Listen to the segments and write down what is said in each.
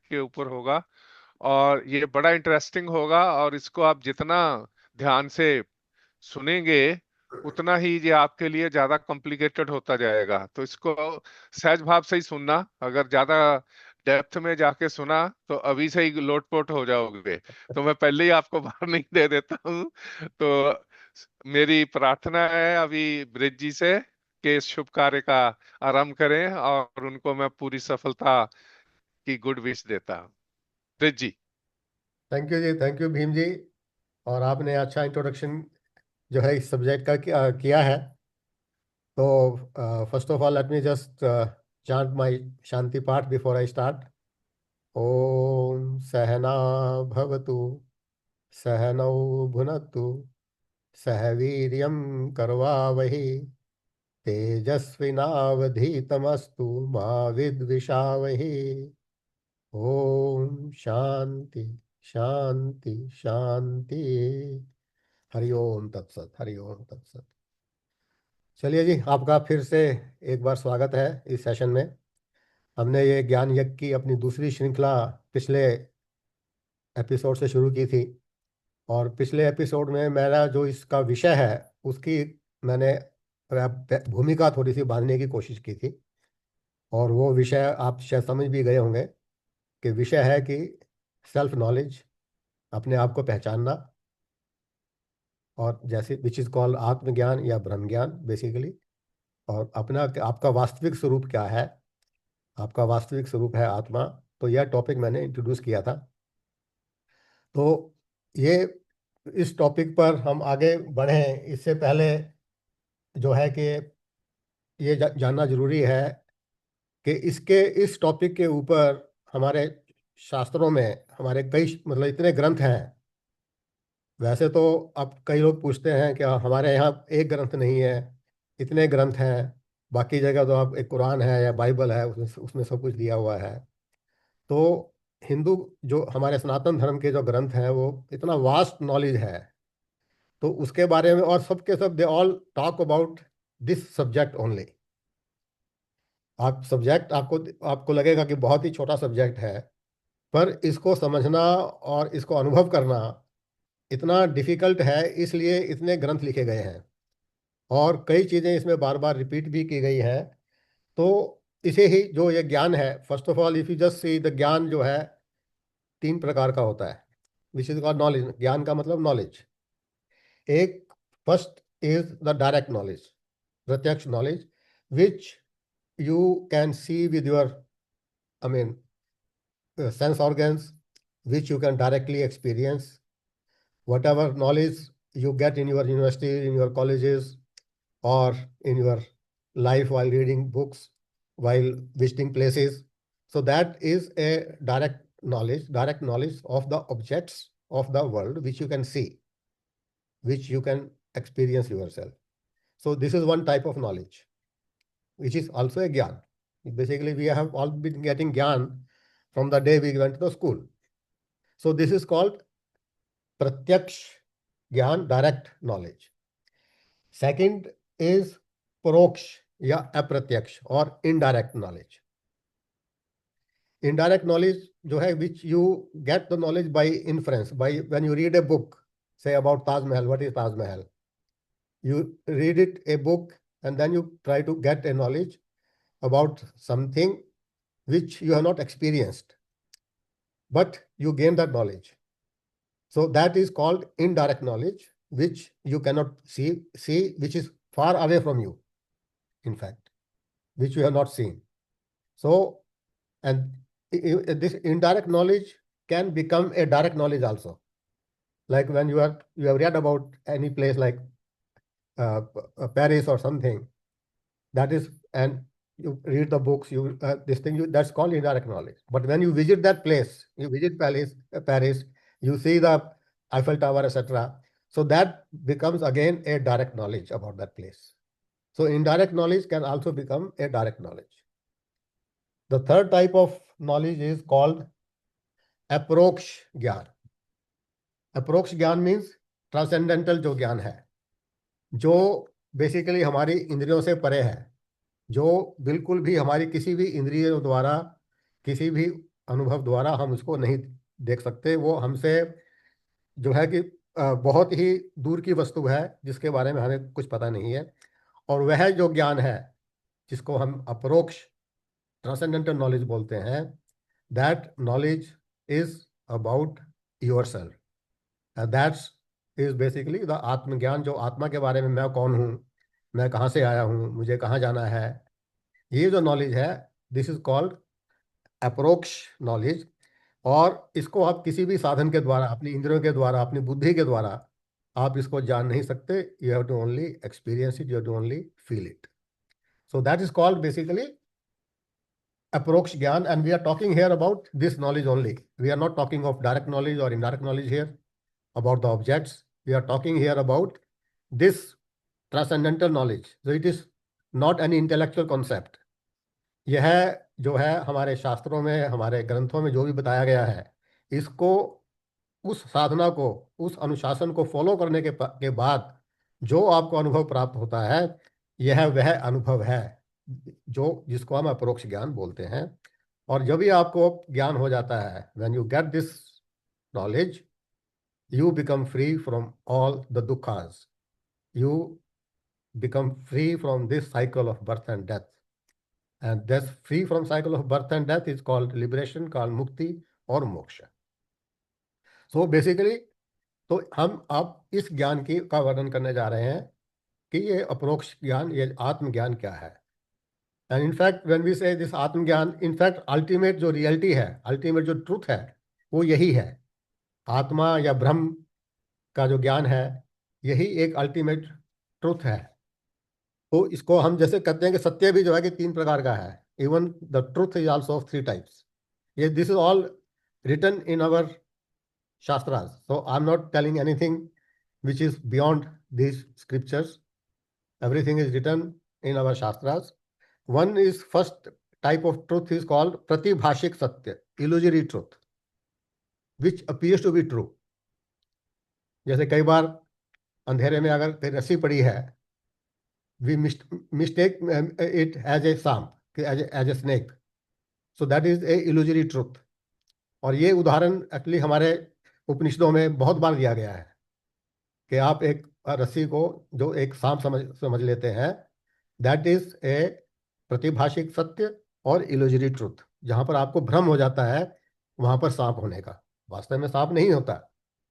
के ऊपर होगा। और ये बड़ा इंटरेस्टिंग होगा, और इसको आप जितना ध्यान से सुनेंगे उतना ही ये आपके लिए ज्यादा कॉम्प्लिकेटेड होता जाएगा। तो इसको सहज भाव से ही सुनना। अगर ज्यादा डेप्थ में जाके सुना तो अभी से ही लोटपोट हो जाओगे। तो मैं पहले ही आपको वार्निंग दे देता हूँ। तो मेरी प्रार्थना है अभी ब्रिज जी से कि इस शुभ कार्य का आरंभ करें, और उनको मैं पूरी सफलता की गुड विश देता हूँ। Brij ji. Thank you ji, thank you Bhim ji. और आपने अच्छा इंट्रोडक्शन जो है इस सब्जेक्ट का किया है। तो first of all let me just chant my शांति पाठ बिफोर आई स्टार्ट। ओम सहना भवतु, सहनौ भुनक्तु, सह वीर्यं करवावहै, तेजस्विनावधीतमस्तु मा विद्विषावहै। ओम शांति शांति शांति। हरि ओम तत्सत, हरि ओम तत्सत। चलिए जी, आपका फिर से एक बार स्वागत है इस सेशन में। हमने ये ज्ञान यज्ञ की अपनी दूसरी श्रृंखला पिछले एपिसोड से शुरू की थी। और पिछले एपिसोड में मेरा जो इसका विषय है उसकी मैंने भूमिका थोड़ी सी बांधने की कोशिश की थी। और वो विषय आप शायद समझ भी गए होंगे कि विषय है कि सेल्फ नॉलेज, अपने आप को पहचानना, और जैसे विच इज़ कॉल्ड आत्मज्ञान या ब्रह्म ज्ञान बेसिकली। और अपना आपका वास्तविक स्वरूप क्या है। आपका वास्तविक स्वरूप है आत्मा। तो यह टॉपिक मैंने इंट्रोड्यूस किया था। तो ये इस टॉपिक पर हम आगे बढ़ें इससे पहले जो है कि ये जानना जरूरी है कि इस टॉपिक के ऊपर हमारे शास्त्रों में हमारे कई मतलब इतने ग्रंथ हैं। वैसे तो अब कई लोग पूछते हैं कि हमारे यहाँ एक ग्रंथ नहीं है, इतने ग्रंथ हैं। बाकी जगह तो आप एक कुरान है या बाइबल है, उसमें सब कुछ दिया हुआ है। तो हिंदू जो हमारे सनातन धर्म के जो ग्रंथ हैं वो इतना वास्ट नॉलेज है। तो उसके बारे में और सबके सब they all talk about this subject only. आप सब्जेक्ट आपको आपको लगेगा कि बहुत ही छोटा सब्जेक्ट है, पर इसको समझना और इसको अनुभव करना इतना डिफिकल्ट है। इसलिए इतने ग्रंथ लिखे गए हैं और कई चीज़ें इसमें बार बार रिपीट भी की गई है। तो इसे ही जो ये ज्ञान है, first of all if you just see the ज्ञान जो है तीन प्रकार का होता है। Which is called knowledge. ज्ञान का मतलब नॉलेज। एक first is the direct knowledge, प्रत्यक्ष knowledge, which you can see with your eye mean sense organs, which you can directly experience. Whatever knowledge you get in your university, in your colleges, or in your life while reading books, while visiting places. So that is a direct knowledge of the objects of the world which you can see, which you can experience yourself. So this is one type of knowledge, which is also a gyan. Basically, we have all been getting gyan from the day we went to the school. So this is called pratyaksh ज्ञान, direct knowledge. Second is परोक्ष या अप्रत्यक्ष और indirect knowledge. Indirect knowledge जो है which you get the knowledge by inference, by when you read a book say about Taj Mahal, what is Taj Mahal, you read it a book and then you try to get a knowledge about something which you have not experienced, but you gain that knowledge. So that is called indirect knowledge, which you cannot see, which is far away from you, in fact, which you have not seen. So, and this indirect knowledge can become a direct knowledge also. Like when you have read about any place like Paris or something, that is, and you read the books, you this thing, that's called indirect knowledge. But when you visit that place, you visit Paris, you see the Eiffel Tower, etc. So that becomes again a direct knowledge about that place. So indirect knowledge can also become a direct knowledge. The third type of knowledge is called अप्रोक्ष ज्ञान। अप्रोक्ष ज्ञान means transcendental जो ज्ञान है, जो basically हमारी इंद्रियों से परे है, जो बिल्कुल भी हमारी किसी भी इंद्रियों द्वारा, किसी भी अनुभव द्वारा हम उसको नहीं देख सकते। वो हमसे जो है कि बहुत ही दूर की वस्तु है, जिसके बारे में हमें कुछ पता नहीं है। और वह जो ज्ञान है जिसको हम अपरोक्ष ट्रांसेंडेंटल नॉलेज बोलते हैं, that knowledge is about your self. That's is basically the आत्मज्ञान, जो आत्मा के बारे में, मैं कौन हूँ, मैं कहाँ से आया हूँ, मुझे कहाँ जाना है, ये जो नॉलेज है, दिस इज कॉल्ड अप्रोक्ष नॉलेज। और इसको आप किसी भी साधन के द्वारा, अपनी इंद्रियों के द्वारा, अपनी बुद्धि के द्वारा आप इसको जान नहीं सकते। You have to only experience it, you have to only feel it. So that is called basically approach gyan, and we are talking here about this knowledge only. We are not talking of direct knowledge or indirect knowledge here about the objects. We are talking here about this transcendental knowledge. So it is not any intellectual concept. यह जो है हमारे शास्त्रों में, हमारे ग्रंथों में जो भी बताया गया है, इसको, उस साधना को, उस अनुशासन को फॉलो करने के बाद जो आपको अनुभव प्राप्त होता है, यह वह अनुभव है जो जिसको हम अपरोक्ष ज्ञान बोलते हैं। और जब भी आपको ज्ञान हो जाता है, when you get this knowledge, you become free from all the dukkhas. You become free from this cycle of birth and death. And this free from cycle of birth and death is called liberation, called mukti और मोक्ष। So basically, तो हम अब इस ज्ञान की का वर्णन करने जा रहे हैं कि ये अपरोक्ष ज्ञान, ये आत्मज्ञान क्या है। एंड इनफैक्ट व्हेन वी से दिस आत्मज्ञान, इनफैक्ट अल्टीमेट जो रियलिटी है, अल्टीमेट जो ट्रूथ है, वो यही है। आत्मा या ब्रह्म का जो ज्ञान है, यही एक अल्टीमेट ट्रुथ है। तो इसको हम जैसे कहते हैं कि सत्य भी जो है कि तीन प्रकार का है। Even the truth is also of three types. ये this is all written in our shastras. So I am not telling anything which is beyond these scriptures. Everything is written in our shastras. One is first type of truth is called प्रतिभाषिक सत्य, illusory truth, which appears to be true. जैसे कई बार अंधेरे में अगर कोई रस्सी पड़ी है, we mistake it as a samp, as a snake. So that is a illusory truth. और ये उदाहरण एक्चुअली हमारे उपनिषदों में बहुत बार दिया गया है कि आप एक रस्सी को जो एक सांप समझ लेते हैं, दैट इज ए प्रतिभाषिक सत्य और इल्यूजरी ट्रुथ। जहाँ पर आपको भ्रम हो जाता है वहाँ पर सांप होने का, वास्तव में सांप नहीं होता,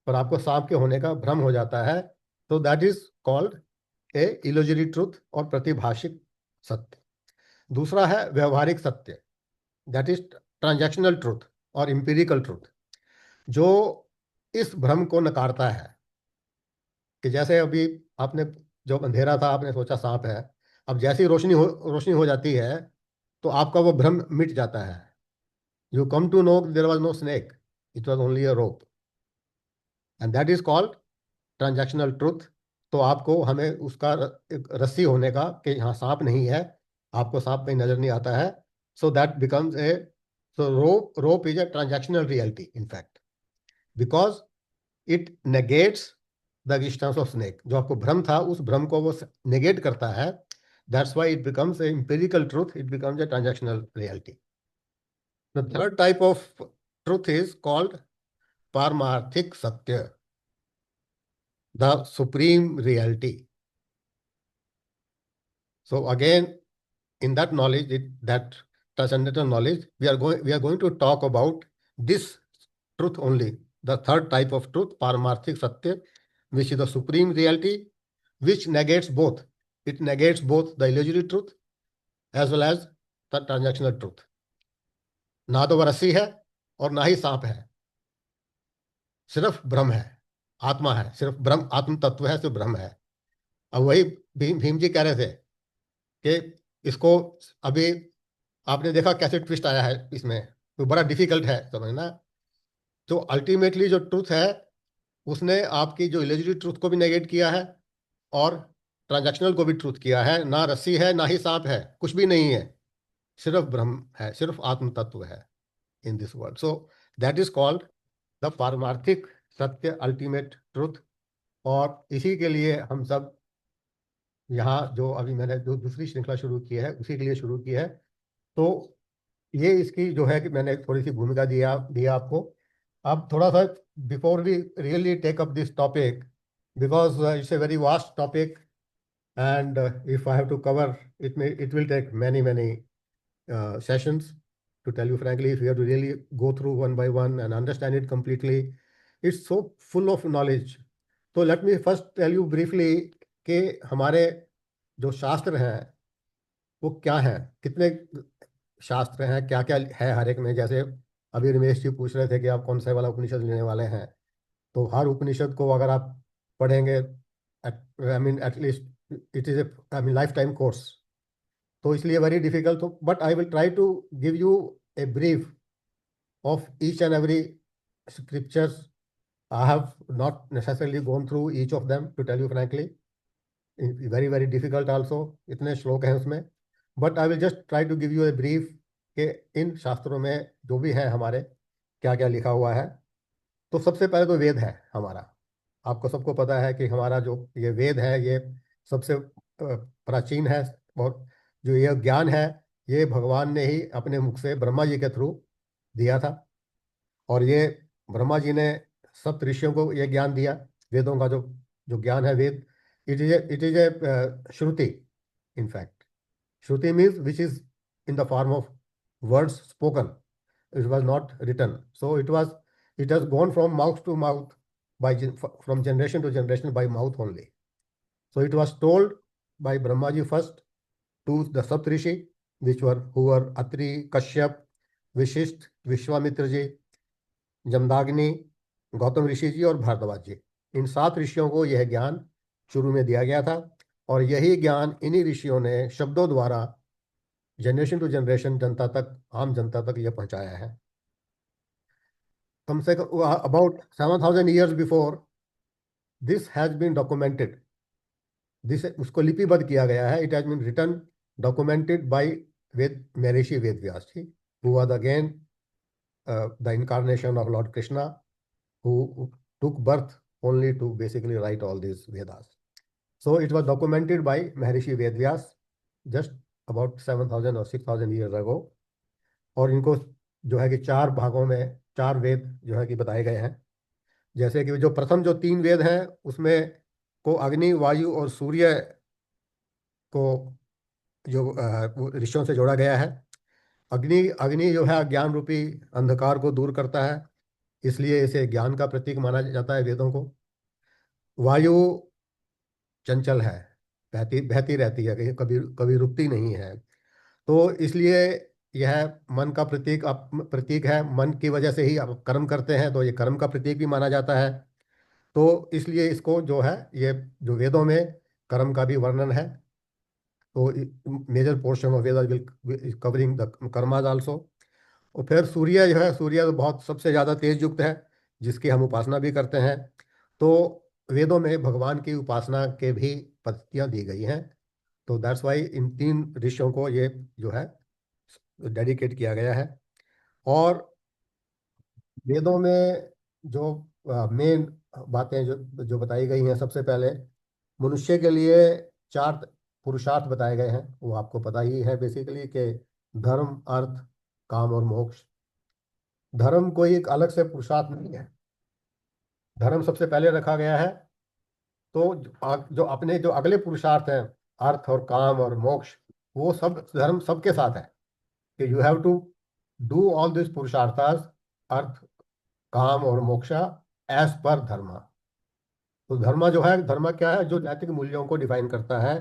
पर आपको सांप के होने का भ्रम हो जाता है। तो that is called a illusory truth और प्रतिभाषिक सत्य। दूसरा है व्यवहारिक सत्य, दैट इज ट्रांजैक्शनल ट्रुथ और इंपीरिकल ट्रुथ, जो इस भ्रम को नकारता है कि जैसे अभी आपने, जो अंधेरा था आपने सोचा सांप है, अब जैसी रोशनी हो जाती है तो आपका वो भ्रम मिट जाता है। You come to know there was no snake, it was only a rope, and that is called transactional truth. तो आपको, हमें उसका एक रस्सी होने का कि यहाँ सांप नहीं है, आपको सांप कहीं नजर नहीं आता है। So that becomes a, so rope is a transactional reality in fact, because it negates the existence of snake. जो आपको भ्रम था, उस भ्रम को वो नेगेट करता है। That's why it becomes a empirical truth, it becomes a transactional reality. The third type of truth is called पारमार्थिक सत्य, the supreme reality. So again, in that knowledge, that transcendental knowledge, we are going to talk about this truth only, the third type of truth, Paramarthik Satya, which is the supreme reality, which negates both. It negates both the illusory truth as well as the transactional truth. ना तो वह रस्सी है और ना ही सांप है, सिर्फ ब्रह्म है, आत्मा है, सिर्फ ब्रह्म, आत्म तत्व है, सिर्फ ब्रह्म है। अब वही भीम जी कह रहे थे कि इसको, अभी आपने देखा कैसे ट्विस्ट आया है इसमें, तो बड़ा डिफिकल्ट है समझना। तो अल्टीमेटली जो ट्रूथ है, उसने आपकी जो इलेजरी ट्रूथ को भी नेगेट किया है और ट्रांजैक्शनल को भी ट्रूथ किया है। ना रस्सी है, ना ही सांप है, कुछ भी नहीं है, सिर्फ ब्रह्म है, सिर्फ आत्म तत्व है in this world. So that is called the पारमार्थिक सत्य, अल्टीमेट ट्रूथ। और इसी के लिए हम सब यहाँ, जो अभी मैंने जो दूसरी श्रृंखला शुरू की है, उसी के लिए शुरू की है। तो ये इसकी जो है कि मैंने थोड़ी सी भूमिका दिया आपको। अब थोड़ा सा, before we really take up this topic, because it's a very vast topic, and if I have to cover it will take many sessions. To tell you frankly, if you have to really go through one by one and understand it completely, it's so full of knowledge. So let me first tell you briefly कि हमारे जो शास्त्र हैं वो क्या हैं, कितने शास्त्र हैं, क्या क्या है हर एक में। जैसे अभी रमेश जी पूछ रहे थे कि आप कौन सा वाला उपनिषद लेने वाले हैं, तो हर उपनिषद को अगर आप पढ़ेंगे, I mean at least it is a, I mean lifetime course, तो इसलिए वेरी डिफिकल्ट। तो but I will try to give you a brief of each and every scriptures. I have not necessarily gone through each of them, to tell you frankly, very very difficult also, इतने श्लोक हैं उसमें। But I will just try to give you a brief कि इन शास्त्रों में जो भी है हमारे, क्या क्या लिखा हुआ है। तो सबसे पहले तो वेद है हमारा। आपको सबको पता है कि हमारा जो ये वेद है, ये सबसे प्राचीन है। और जो ये ज्ञान है, ये भगवान ने ही अपने मुख से ब्रह्मा जी के थ्रू दिया था। और ये ब्रह्मा जी ने सब ऋषियों को ये ज्ञान दिया। वेदों का जो जो ज्ञान है, Veda, it is a Shruti. In fact Shruti means which is in the form of words spoken, it was not written. So it has gone from mouth to mouth, from generation to generation, by mouth only. So it was told by Brahmaji first to the Saptarishi, who were Atri, Kashyap, Vishisht, Vishwamitra ji, Jamdagni, Gautam Rishi ji और भारद्वाज जी। इन 7 ऋषियों को यह ज्ञान शुरू में दिया गया था। और यही ज्ञान इन्हीं ऋषियों ने शब्दों द्वारा जनरेशन टू जनरेशन, जनता तक, आम जनता तक यह पहुंचाया है। कम से कम about 7,000 years before this has been documented. This उसको लिपिबद्ध किया गया है। It has been written, documented by Ved Maharshi Ved Vyas ji, who was again the incarnation of Lord Krishna, who took birth only to basically write all these Vedas. So it was documented by Maharishi Vedvyas just about 7,000 or 6,000 years ago. और इनको जो है कि 4 भागों में 4 वेद जो है कि बताए गए हैं। जैसे कि जो प्रथम जो 3 वेद हैं, उसमें को अग्नि, वायु और सूर्य को जो वो ऋषियों से जोड़ा गया है। अग्नि अग्नि जो है ज्ञान रूपी अंधकार को दूर करता है, इसलिए इसे ज्ञान का प्रतीक माना जाता है वेदों को। वायु चंचल है, बहती बहती रहती है, कहीं कभी कभी रुकती नहीं है, तो इसलिए यह मन का प्रतीक है। मन की वजह से ही आप कर्म करते हैं, तो ये कर्म का प्रतीक भी माना जाता है। तो इसलिए इसको जो है, ये जो वेदों में कर्म का भी वर्णन है। तो major portion of Veda will covering the karmas also. और फिर सूर्य जो है, सूर्य तो बहुत सबसे ज़्यादा तेज युक्त है, जिसकी हम उपासना भी करते हैं। तो वेदों में भगवान की उपासना के भी पद्धतियाँ दी गई हैं। तो दैट्स वाई इन 3 ऋषियों को ये जो है डेडिकेट किया गया है। और वेदों में जो मेन बातें जो जो बताई गई हैं, सबसे पहले मनुष्य के लिए 4 पुरुषार्थ बताए गए हैं। वो आपको पता ही है बेसिकली कि धर्म, अर्थ, काम और मोक्ष। धर्म कोई एक अलग से पुरुषार्थ नहीं है। धर्म सबसे पहले रखा गया है। तो जो अपने जो अगले पुरुषार्थ हैं, अर्थ और काम और मोक्ष, वो सब धर्म सबके साथ है कि you have to do all this purusharthas, artha, kama और मोक्षा, एज पर धर्म। तो धर्म जो है, धर्म क्या है, जो नैतिक मूल्यों को डिफाइन करता है।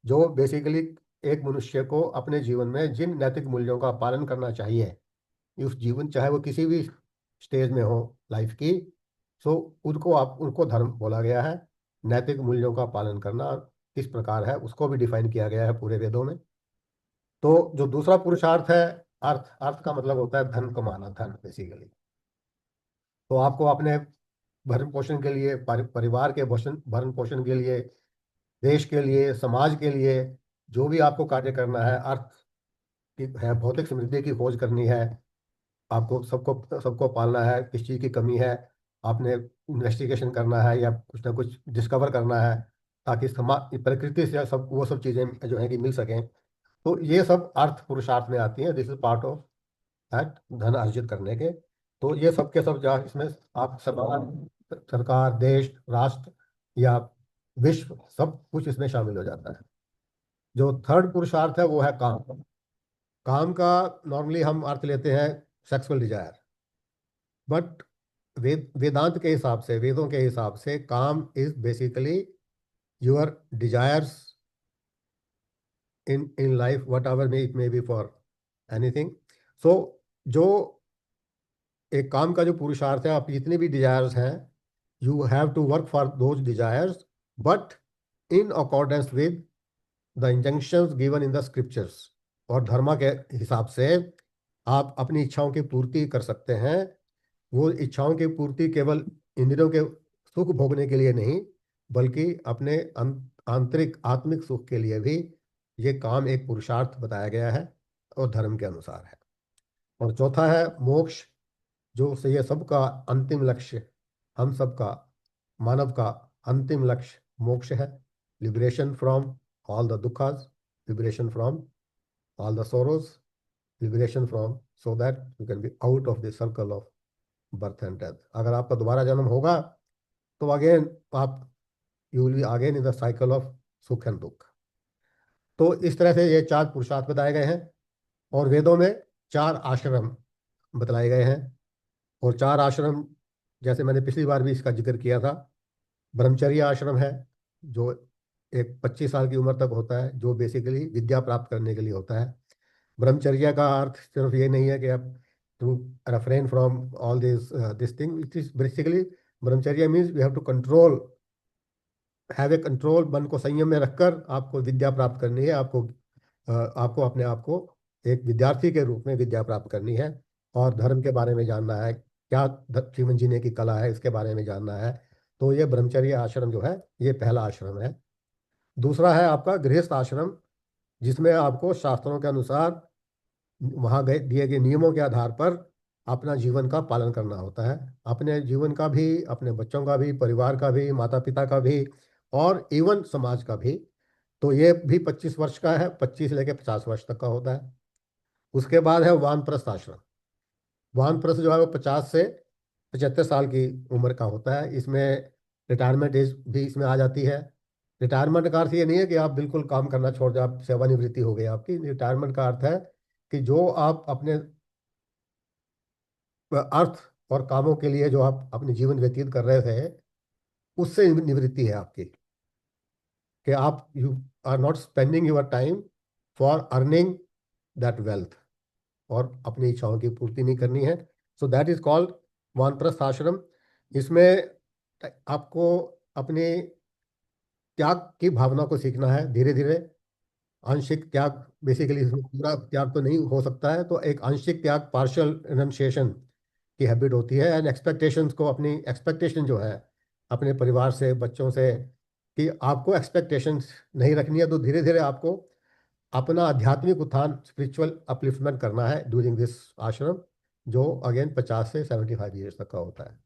जो बेसिकली एक मनुष्य को अपने जीवन में जिन नैतिक मूल्यों का पालन करना चाहिए, उस जीवन चाहे वो किसी भी स्टेज में हो लाइफ की, सो उनको धर्म बोला गया है। नैतिक मूल्यों का पालन करना किस प्रकार है, उसको भी डिफाइन किया गया है पूरे वेदों में। तो जो दूसरा पुरुषार्थ है, अर्थ। अर्थ का मतलब होता है धन कमाना, धन बेसिकली। तो आपको अपने भरण पोषण के लिए, परिवार के भरण पोषण के लिए, देश के लिए, समाज के लिए, जो भी आपको कार्य करना है, अर्थ की है, भौतिक समृद्धि की खोज करनी है, आपको सबको सबको पालना है, किस चीज़ की कमी है, आपने इन्वेस्टिगेशन करना है या कुछ ना कुछ डिस्कवर करना है, ताकि समाज, प्रकृति से सब वो सब चीज़ें जो है कि मिल सकें। तो ये सब अर्थ पुरुषार्थ में आती हैं। This is part of at धन अर्जित करने के। तो ये सब के सब जहाँ इसमें आप सरकार, सरकार, देश, राष्ट्र या विश्व, सब कुछ इसमें शामिल हो जाता है। जो थर्ड पुरुषार्थ है वो है काम। काम का नॉर्मली हम अर्थ लेते हैं सेक्सुअल डिजायर, बट वेदांत के हिसाब से, वेदों के हिसाब से kama is basically your desires in life, whatever may it may be for anything. So जो एक काम का जो पुरुषार्थ है, आप जितने भी डिजायर्स हैं, you have to work for those desires, but in accordance with the injunctions given in the scriptures. और धर्म के हिसाब से आप अपनी इच्छाओं की पूर्ति कर सकते हैं। वो इच्छाओं की पूर्ति केवल इंद्रियों के सुख भोगने के लिए नहीं, बल्कि अपने आंतरिक आत्मिक सुख के लिए भी ये काम एक पुरुषार्थ बताया गया है और धर्म के अनुसार है। और चौथा है मोक्ष, जो से ये सबका अंतिम लक्ष्य, हम सबका, मानव का अंतिम लक्ष्य मोक्ष है। Liberation from all the dukhas, liberation from all the sorrows, liberation from, so that you can be out of the circle of birth and death. अगर आपका दोबारा जन्म होगा तो अगेन आप, you will be again in the cycle of सुख and दुख। तो इस तरह से ये चार पुरुषार्थ बताए गए हैं। और वेदों में चार आश्रम बतलाए गए हैं। और चार आश्रम, जैसे मैंने पिछली बार भी इसका जिक्र किया था, ब्रह्मचर्य आश्रम है, जो एक 25 साल की उम्र तक होता है, जो बेसिकली विद्या प्राप्त करने के लिए होता है। ब्रह्मचर्य का अर्थ सिर्फ ये नहीं है कि आप to refrain from all this thing, it is basically, brahmacharya means we have to control, have a control, मन को संयम में रखकर आपको विद्या प्राप्त करनी है। आपको अपने आप को एक विद्यार्थी के रूप में विद्या प्राप्त करनी है, और धर्म के बारे में जानना है, क्या जीवन जीने की कला है, इसके बारे में जानना है। तो ये ब्रह्मचर्य आश्रम जो है, ये पहला आश्रम है। दूसरा है आपका गृहस्थ आश्रम, जिसमें आपको शास्त्रों के अनुसार वहाँ गए दिए गए नियमों के आधार पर अपना जीवन का पालन करना होता है। अपने जीवन का भी, अपने बच्चों का भी, परिवार का भी, माता पिता का भी, और इवन समाज का भी। तो ये भी 25 वर्ष का है, 25 से लेकर 50 वर्ष तक का होता है। उसके बाद है वानप्रस्थ आश्रम। वानप्रस्थ जो है वो 50 से 75 साल की उम्र का होता है। इसमें रिटायरमेंट एज भी इसमें आ जाती है। रिटायरमेंट का अर्थ ये नहीं है कि आप बिल्कुल काम करना छोड़ दें, आप सेवानिवृत्ति हो गई आपकी। रिटायरमेंट का अर्थ है कि जो आप अपने अर्थ और कामों के लिए जो आप अपने जीवन व्यतीत कर रहे थे, उससे निवृत्ति है आपकी, कि आप, you are not spending your time for earning that wealth, और अपनी इच्छाओं की पूर्ति नहीं करनी है। सो दैट इज कॉल्ड वानप्रस्थ आश्रम। इसमें आपको अपने त्याग की भावना को सीखना है धीरे धीरे। आंशिक त्याग, बेसिकली इसमें पूरा त्याग तो नहीं हो सकता है, तो एक आंशिक त्याग, पार्शियल रिनंसिएशन की हैबिट होती है। एंड एक्सपेक्टेशंस को, अपनी एक्सपेक्टेशन जो है अपने परिवार से, बच्चों से, कि आपको एक्सपेक्टेशंस नहीं रखनी है, तो धीरे धीरे आपको अपना आध्यात्मिक उत्थान, स्पिरिचुअल अपलिफ्टमेंट करना है ड्यूरिंग दिस आश्रम, जो अगेन 50 से 75 ईयर्स तक का होता है।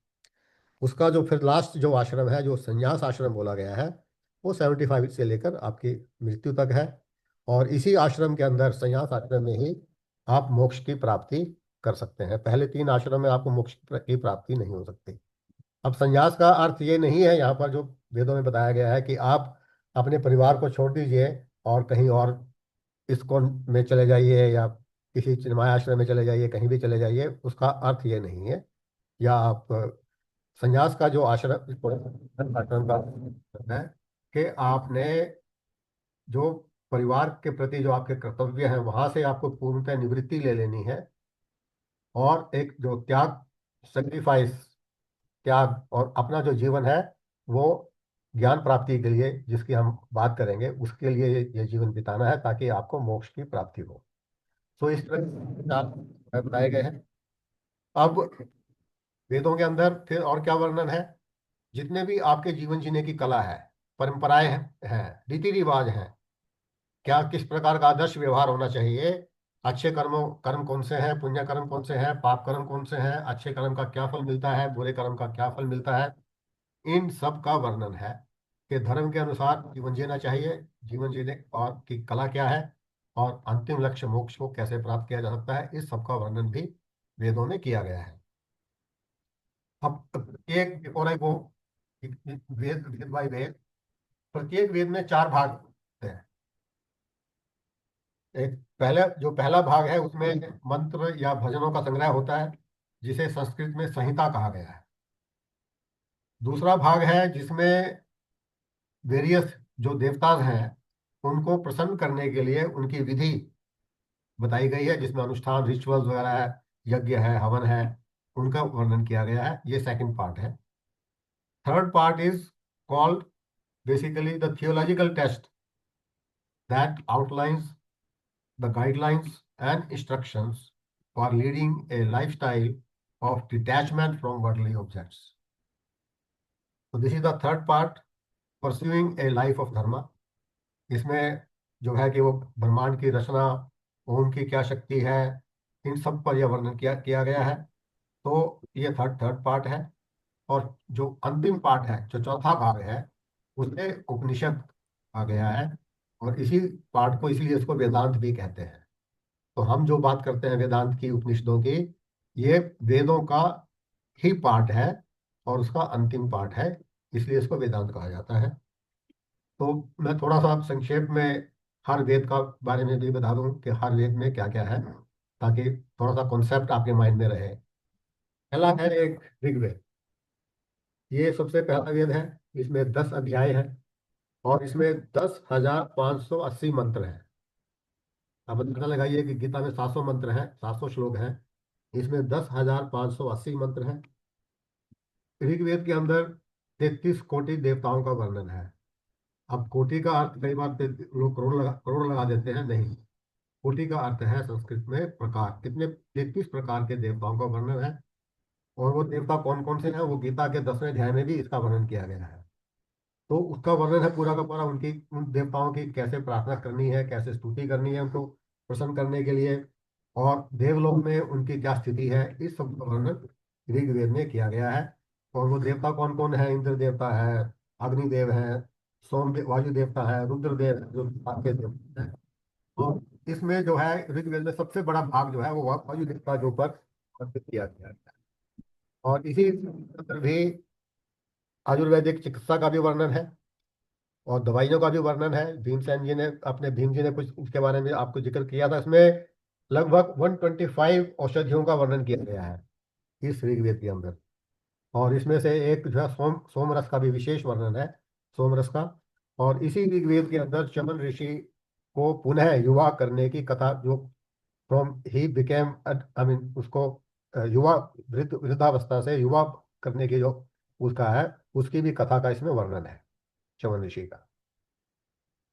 उसका जो फिर लास्ट जो आश्रम है, जो संन्यास आश्रम बोला गया है, वो 75 से लेकर आपकी मृत्यु तक है। और इसी आश्रम के अंदर, संन्यास आश्रम में ही आप मोक्ष की प्राप्ति कर सकते हैं। पहले तीन आश्रम में आपको मोक्ष की प्राप्ति नहीं हो सकती। अब संन्यास का अर्थ ये नहीं है यहाँ पर जो वेदों में बताया गया है कि आप अपने परिवार को छोड़ दीजिए और कहीं और इस्कॉन में चले जाइए, या किसी चिन्मय आश्रम में चले जाइए, कहीं भी चले जाइए। उसका अर्थ ये नहीं है। या आप संन्यास का जो आश्रम, आश्रम का है कि आपने जो परिवार के प्रति जो आपके कर्तव्य हैं, वहां से आपको पूर्णतः निवृत्ति ले लेनी है। और एक जो त्याग, सेक्रीफाइस, त्याग, और अपना जो जीवन है वो ज्ञान प्राप्ति के लिए, जिसकी हम बात करेंगे, उसके लिए ये जीवन बिताना है, ताकि आपको मोक्ष की प्राप्ति हो। तो इस तरह के चार बताए गए हैं। अब वेदों के अंदर फिर और क्या वर्णन है? जितने भी आपके जीवन जीने की कला है, परंपराएं हैं, रीति रिवाज हैं, क्या किस प्रकार का आदर्श व्यवहार होना चाहिए, अच्छे कर्म कौन से हैं, पुण्य कर्म कौन से हैं, पाप कर्म कौन से हैं, अच्छे कर्म का क्या फल मिलता है, बुरे कर्म का क्या फल मिलता है, इन सब का वर्णन है कि धर्म के अनुसार जीवन जीना चाहिए, जीवन जीने और की कला क्या है। और अंतिम लक्ष्य मोक्ष को कैसे प्राप्त किया जा सकता है, इस सब का वर्णन भी वेदों में किया गया है। अब एक before I go Veda Veda bye वेद, प्रत्येक वेद में चार भाग होते हैं। एक पहला भाग है, उसमें मंत्र या भजनों का संग्रह होता है, जिसे संस्कृत में संहिता कहा गया है। दूसरा भाग है जिसमें वेरियस जो देवताज हैं उनको प्रसन्न करने के लिए उनकी विधि बताई गई है, जिसमें अनुष्ठान रिचुअल्स वगैरह है, यज्ञ है, हवन है, उनका वर्णन किया गया है। ये सेकंड पार्ट है। Third part is called basically the theological test that outlines the guidelines and instructions for leading a lifestyle of detachment from worldly objects. So this is the third part, pursuing a life of dharma. इसमें जो है कि वो ब्रह्मांड की रचना, ओम की क्या शक्ति है, इन सब पर यह वर्णन किया गया है। तो ये थर्ड पार्ट है। और जो अंतिम पार्ट है, जो चौथा भाग है, उसमें उपनिषद आ गया है। और इसी पार्ट को इसलिए इसको वेदांत भी कहते हैं। तो हम जो बात करते हैं वेदांत की, उपनिषदों की, ये वेदों का ही पार्ट है और उसका अंतिम पार्ट है, इसलिए इसको वेदांत कहा जाता है। तो मैं थोड़ा सा संक्षेप में हर वेद का बारे में भी बता दूं कि हर वेद में क्या क्या है, ताकि थोड़ा सा कॉन्सेप्ट आपके माइंड में रहे। पहला है एक ऋग्वेद। ये सबसे पहला वेद है। इसमें 10 अध्याय है और इसमें 10,580 मंत्र हैं। अब पता लगाइए कि गीता में 700 मंत्र हैं, 700 श्लोक हैं, इसमें 10,580 मंत्र हैं। ऋग्वेद के अंदर 33 कोटि देवताओं का वर्णन है। अब कोटि का अर्थ कई बार लोग करोड़ लगा देते हैं, नहीं। कोटि का अर्थ है संस्कृत में प्रकार। कितने 33 प्रकार के देवताओं का वर्णन है। और वो देवता कौन कौन से हैं, वो गीता के 10वें अध्याय में भी इसका वर्णन किया गया है। तो उसका वर्णन है पूरा का पूरा, उनकी उन देवताओं की कैसे प्रार्थना करनी है, कैसे स्तुति करनी है उनको प्रसन्न करने के लिए, और देवलोक में उनकी क्या स्थिति है, इस सब का वर्णन ऋग्वेद में किया गया है। और वो देवता कौन कौन है, इंद्र देवता है, अग्निदेव है, वायु देवता है, रुद्रदेव है, जो आपके देवता है। और इसमें जो है ऋग्वेद में सबसे बड़ा भाग जो है वो वायु देवता के ऊपर अर्पित किया गया है। और इसी अंदर भी आयुर्वेदिक चिकित्सा का भी वर्णन है और दवाइयों का भी वर्णन है। भीम जी ने कुछ उसके बारे में आपको जिक्र किया था। इसमें लगभग 125 औषधियों का वर्णन किया गया है इस ऋग्वेद के अंदर। और इसमें से एक जो है सोमरस का भी विशेष वर्णन है, सोमरस का। और इसी ऋग्वेद के अंदर चमन ऋषि को पुनः युवा करने की कथा, जो from he became I mean उसको युवा वृद्धावस्था से युवा करने की जो उसका है, उसकी भी कथा का इसमें वर्णन है, चमन ऋषि का।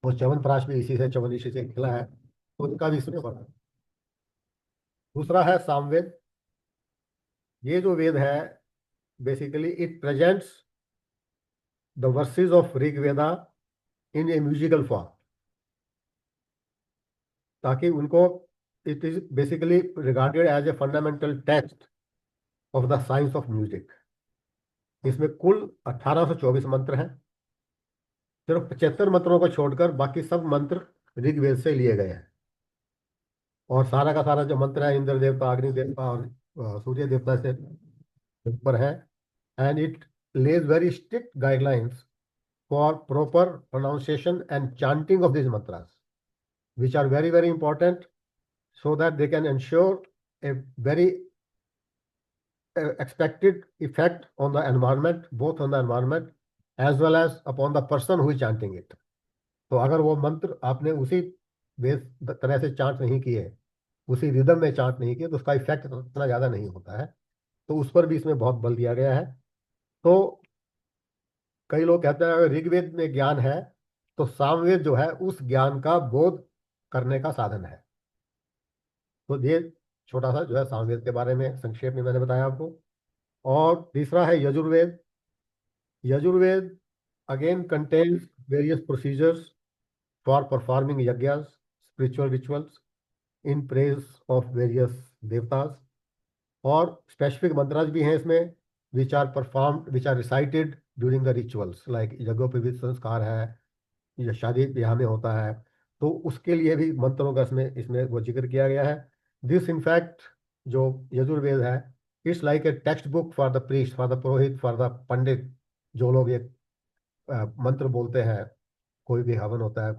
वो च्यवनप्राश भी इसी से, चमन ऋषि से निकला है, तो उसका भी इसमें वर्णन। दूसरा है सामवेद। ये जो वेद है basically it presents the verses of Rigveda in a musical form, ताकि उनको, it is basically regarded as a fundamental text of the science of music. इसमें कुल 1824 मंत्र हैं। सिर्फ 75 मंत्रों को छोड़कर बाकी सब मंत्र ऋग्वेद से लिए गए हैं। और सारा का सारा जो मंत्र है इंद्र देवता, अग्नि देवता और सूर्य देवता से ऊपर है। And it lays very strict guidelines for proper pronunciation and chanting of these mantras, which are very, very important, so that they can ensure a very expected effect on the environment, both on the environment as well as upon the person who is chanting it. तो अगर वो मंत्र आपने उसी base तरह से chant नहीं किए, उसी रिदम में चांट नहीं किए, तो उसका इफेक्ट इतना ज़्यादा नहीं होता है। तो उस पर भी इसमें बहुत बल दिया गया है। तो कई लोग कहते हैं अगर ऋग्वेद में ज्ञान है तो सामवेद जो है उस ज्ञान का बोध करने का साधन है। तो ये छोटा सा जो है सामवेद के बारे में संक्षेप में मैंने बताया आपको। और तीसरा है Yajurveda. Yajurveda again contains various procedures for performing यज्ञस, spiritual rituals in praise of various devatas. और स्पेसिफिक मंत्रास भी हैं इसमें, which are performed, which are recited during the rituals, like यज्ञोपवीत संस्कार है, या शादी ब्याह में होता है, तो उसके लिए भी मंत्रों का इसमें इसमें वो जिक्र किया गया है। दिस इनफैक्ट जो यजुर्वेद है, it's like a textbook for the priest, for the purohit, for the pandit. जो लोग ये मंत्र बोलते हैं, कोई भी हवन होता है,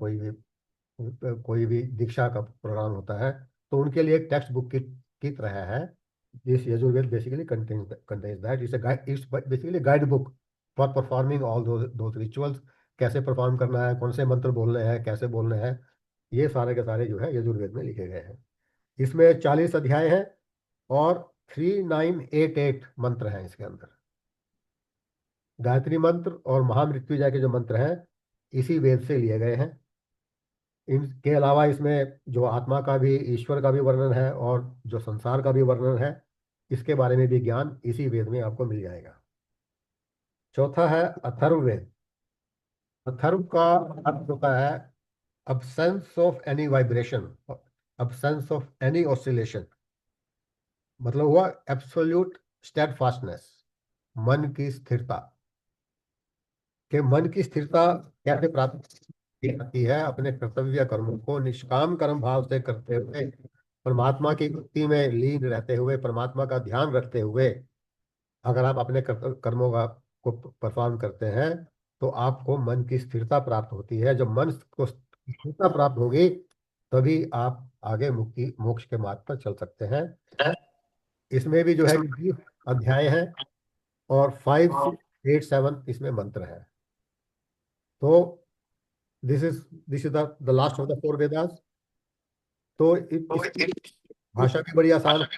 कोई भी दीक्षा का प्रोग्राम होता है, तो उनके लिए एक टेक्स्ट बुक की तरह है। This Yajurveda basically contains that it's basically guide book for performing all those rituals. कैसे परफॉर्म करना है, कौन से मंत्र बोलने हैं, कैसे बोलने हैं, ये सारे के सारे जो है यजुर्वेद में लिखे गए हैं। इसमें 40 अध्याय हैं और 3988 मंत्र हैं इसके अंदर। गायत्री मंत्र और महामृत्युंजय के जो मंत्र हैं, इसी वेद से लिए गए हैं। इनके अलावा इसमें जो आत्मा का भी, ईश्वर का भी वर्णन है, और जो संसार का भी वर्णन है, इसके बारे में भी ज्ञान इसी वेद में आपको मिल जाएगा। चौथा है अथर्ववेद। अथर्व का अर्थ होता है absence of any vibration, absence of any oscillation. मतलब हुआ एब्सोल्यूट स्टेडफास्टनेस, मन की स्थिरता। कि मन की स्थिरता कैसे प्राप्त की जाती है? अपने कर्तव्य कर्मों को निष्काम कर्म भाव से करते हुए, परमात्मा की भक्ति में लीन रहते हुए, परमात्मा का ध्यान रखते हुए अगर आप अपने कर्मों का को परफॉर्म करते हैं, तो आपको मन की स्थिरता प्राप्त होती है। जब मन को स्थिरता प्राप्त होगी, तभी आप आगे मुक्ति मोक्ष के मार्ग पर चल सकते हैं। इसमें भी जो है 20 अध्याय हैं और 5 6 8 7 इसमें मंत्र हैं। तो this is the last of the 4 Vedas. तो इसकी भाषा भी बड़ी आसान है।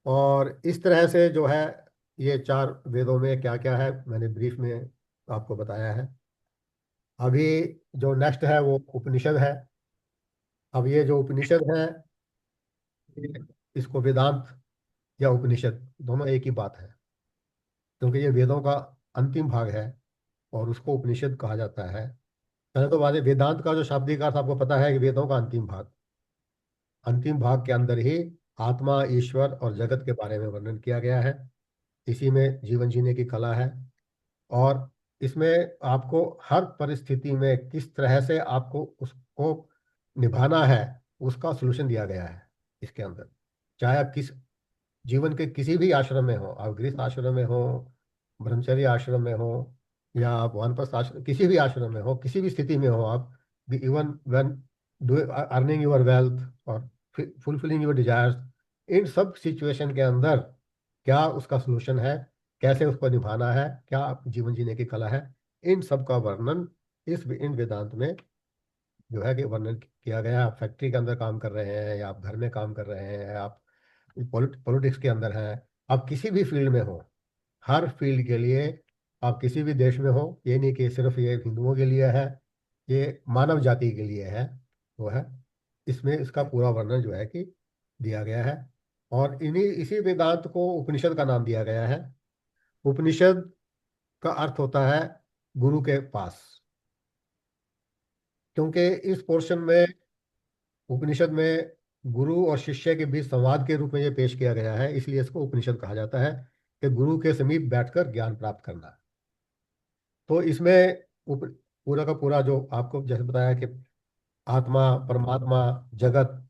और इस तरह से जो है, ये 4 वेदों में क्या क्या है मैंने ब्रीफ में आपको बताया है। अभी जो नेक्स्ट है वो उपनिषद है। अब ये जो उपनिषद है, इसको वेदांत या उपनिषद दोनों एक ही बात है, क्योंकि ये वेदों का अंतिम भाग है और उसको उपनिषद कहा जाता है। पहले तो बात है, वेदांत का जो शाब्दिक अर्थ आपको पता है कि वेदों का अंतिम भाग। अंतिम भाग के अंदर ही आत्मा, ईश्वर और जगत के बारे में वर्णन किया गया है। इसी में जीवन जीने की कला है। और इसमें आपको हर परिस्थिति में किस तरह से आपको उसको निभाना है, उसका सलूशन दिया गया है इसके अंदर। चाहे आप किस जीवन के किसी भी आश्रम में हो, आप गृहस्थ आश्रम में हो, ब्रह्मचर्य आश्रम में हो, या आप वानप्रस्थ आश्रम, किसी भी आश्रम में हो, किसी भी स्थिति में हो आप, even when earning your wealth और फुलफिलिंग योर डिजायर्स, इन सब सिचुएशन के अंदर क्या उसका सलूशन है, कैसे उसको निभाना है, क्या जीवन जीने की कला है, इन सब का वर्णन इन वेदांत में जो है कि वर्णन किया गया है। आप फैक्ट्री के अंदर काम कर रहे हैं, या आप घर में काम कर रहे हैं, आप पॉलिटिक्स के अंदर हैं, आप किसी भी फील्ड में हो, हर फील्ड के लिए, आप किसी भी देश में हो, ये नहीं कि सिर्फ ये हिंदुओं के लिए है, ये मानव जाति के लिए है, वो है। इसमें इसका पूरा वर्णन जो है कि दिया गया है। और इन्हीं इसी वेदांत को उपनिषद का नाम दिया गया है। उपनिषद का अर्थ होता है गुरु के पास, क्योंकि इस पोर्शन में, उपनिषद में, गुरु और शिष्य के बीच संवाद के रूप में ये पेश किया गया है, इसलिए इसको उपनिषद कहा जाता है कि गुरु के समीप बैठकर ज्ञान प्राप्त करना। तो इसमें पूरा का पूरा जो आपको जैसे बताया कि आत्मा, परमात्मा, जगत,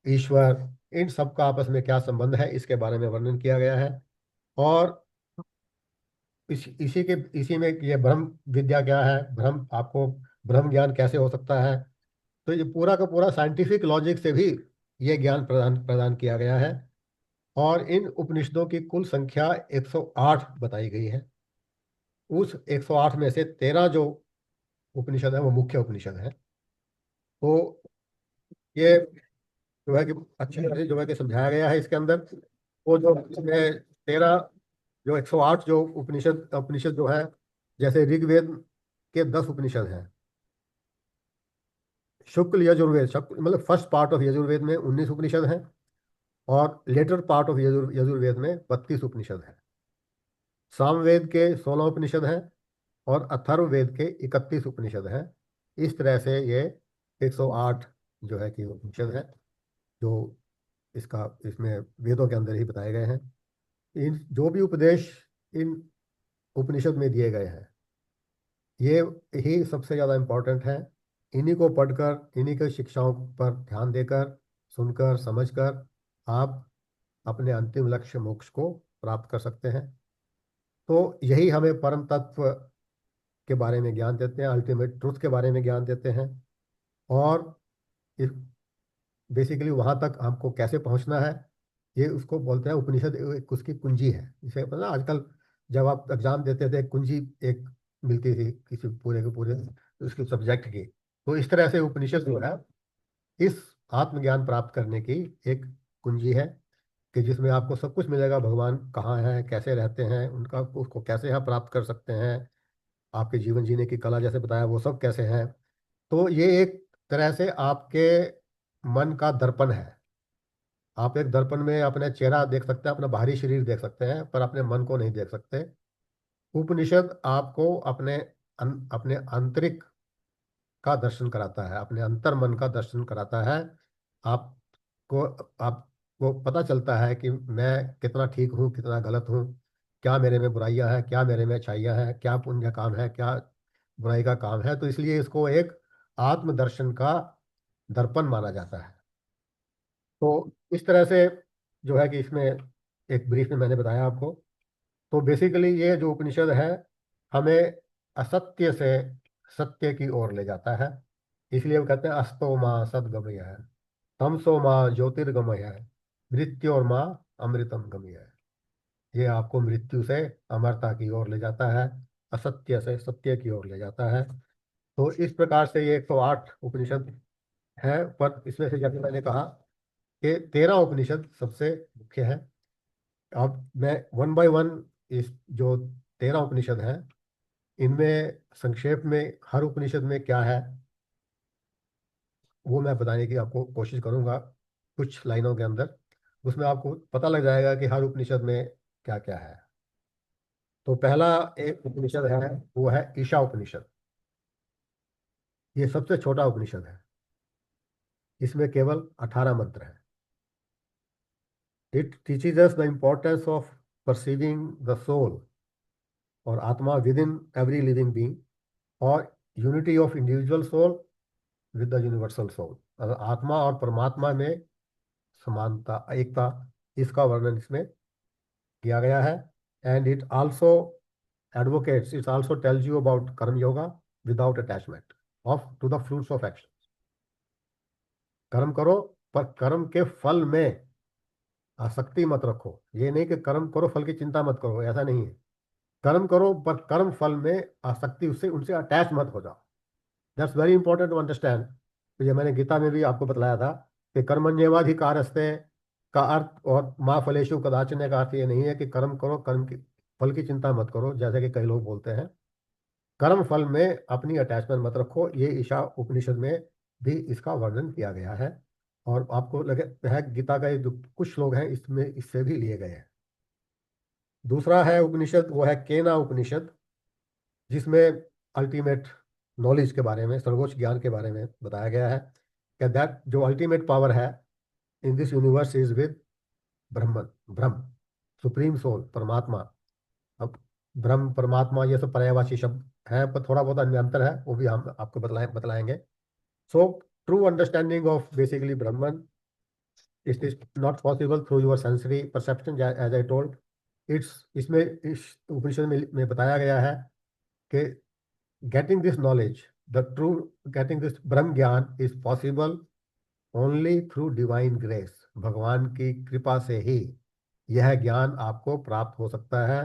ईश्वर, इन सब का आपस में क्या संबंध है, इसके बारे में वर्णन किया गया है। और इसी में ये ब्रह्म विद्या क्या है, ब्रह्म आपको ब्रह्म ज्ञान कैसे हो सकता है। तो ये पूरा का पूरा साइंटिफिक लॉजिक से भी ये ज्ञान प्रदान प्रदान किया गया है। और इन उपनिषदों की कुल संख्या 108 बताई गई है। उस 108 में से 13 जो उपनिषद है वो मुख्य उपनिषद है। तो ये जो है कि अच्छी तरह से जो है कि समझाया गया है इसके अंदर। वो जो इसमें 13, जो 108 जो उपनिषद उपनिषद जो है, जैसे ऋग्वेद के 10 उपनिषद हैं। शुक्ल यजुर्वेद, शुक्ल मतलब फर्स्ट पार्ट ऑफ यजुर्वेद में 19 उपनिषद हैं। और लेटर पार्ट ऑफ यजुर्वेद में 32 उपनिषद हैं। सामवेद के 16 उपनिषद हैं और अथर्ववेद के 31 उपनिषद हैं। इस तरह से ये 108 जो है कि उपनिषद है, जो इसका इसमें वेदों के अंदर ही बताए गए हैं। इन जो भी उपदेश इन उपनिषद में दिए गए हैं, ये ही सबसे ज़्यादा इम्पोर्टेंट है। इन्हीं को पढ़कर, इन्हीं के शिक्षाओं पर ध्यान देकर, सुनकर, समझकर आप अपने अंतिम लक्ष्य मोक्ष को प्राप्त कर सकते हैं। तो यही हमें परम तत्व के बारे में ज्ञान देते हैं, अल्टीमेट ट्रुथ के बारे में ज्ञान देते हैं। और इस बेसिकली वहां तक हमको कैसे पहुंचना है, ये उसको बोलते हैं उपनिषद, एक उसकी कुंजी है। इसे पता है, आजकल जब आप एग्जाम देते थे कुंजी एक मिलती थी किसी पूरे के पूरे उसके सब्जेक्ट की। तो इस तरह से उपनिषद जो है इस आत्मज्ञान प्राप्त करने की एक कुंजी है, कि जिसमें आपको सब कुछ मिलेगा। भगवान कहाँ हैं, कैसे रहते हैं, उनका उसको कैसे आप प्राप्त कर सकते हैं, आपके जीवन जीने की कला जैसे बताया वो सब कैसे हैं। तो ये एक तरह से आपके मन का दर्पण है। आप एक दर्पण में अपने चेहरा देख सकते हैं, अपना बाहरी शरीर देख सकते हैं, पर अपने मन को नहीं देख सकते। उपनिषद आपको अपने आंतरिक का दर्शन कराता है, अपने अंतर मन का दर्शन कराता है। आपको आपको पता चलता है कि मैं कितना ठीक हूँ, कितना गलत हूँ, क्या मेरे में बुराइयां हैं, क्या मेरे में अच्छाइयाँ हैं, क्या पुण्य काम है, क्या बुराई का काम है। तो इसलिए इसको एक आत्मदर्शन का दर्पण माना जाता है। तो इस तरह से जो है कि इसमें एक ब्रीफ में मैंने बताया आपको। तो बेसिकली ये जो उपनिषद है हमें असत्य से सत्य की ओर ले जाता है। इसलिए वो कहते हैं अस्तो माँ सदगमय है, तमसो माँ ज्योतिर्गमय है, मृत्यु माँ अमृतम गमय है। ये आपको मृत्यु से अमरता की ओर ले जाता है, असत्य से सत्य की ओर ले जाता है। तो इस प्रकार से ये 108 उपनिषद है। पर इसमें से जैसे मैंने कहा कि 13 उपनिषद सबसे मुख्य है। अब मैं वन बाय वन इस जो 13 उपनिषद हैं इनमें संक्षेप में हर उपनिषद में क्या है वो मैं बताने की आपको कोशिश करूंगा कुछ लाइनों के अंदर। उसमें आपको पता लग जाएगा कि हर उपनिषद में क्या क्या है। तो पहला एक उपनिषद है, वो है ईशा उपनिषद। ये सबसे छोटा उपनिषद है, इसमें केवल 18 मंत्र हैं। It teaches us the importance of perceiving the soul और atma within every living being, और unity of individual soul with the universal soul. आत्मा और परमात्मा में समानता, एकता, इसका वर्णन इसमें किया गया है। And it also advocates, it also tells you about karma yoga without attachment of to the fruits of action. कर्म करो पर कर्म के फल में आसक्ति मत रखो। ये नहीं कि कर्म करो फल की चिंता मत करो, ऐसा नहीं है। कर्म करो पर कर्म फल में आसक्ति, उससे उनसे अटैच मत हो जाओ। That's very important to understand. तो ये मैंने गीता में भी आपको बतलाया था कि कर्मण्येवाधिकारस्ते का अर्थ और माँ फलेषु कदाचन का अर्थ ये नहीं है कि कर्म करो, कर्म की फल की चिंता मत करो जैसे कि कई लोग बोलते हैं। कर्म फल में अपनी अटैचमेंट मत रखो। ये ईशा उपनिषद में भी इसका वर्णन किया गया है। और आपको लगे है गीता का ये जो कुछ श्लोक हैं इसमें इससे भी लिए गए हैं। दूसरा है उपनिषद, वो है केना उपनिषद, जिसमें अल्टीमेट नॉलेज के बारे में, सर्वोच्च ज्ञान के बारे में बताया गया है कि दैट जो अल्टीमेट पावर है in this universe is with Brahman, Brahma, supreme soul, परमात्मा। अब ब्रह्म परमात्मा ये सब पर्यायवाची शब्द हैं, पर थोड़ा बहुत अन्य अंतर है, वो भी हम आपको बतलाएंगे। So true understanding of basically Brahman, it is not possible through your sensory perception as I told. It's इसमें इस उपनिषद में बताया गया है कि getting this knowledge, the true getting this ब्रह्म ज्ञान is possible only through divine grace। भगवान की कृपा से ही यह ज्ञान आपको प्राप्त हो सकता है।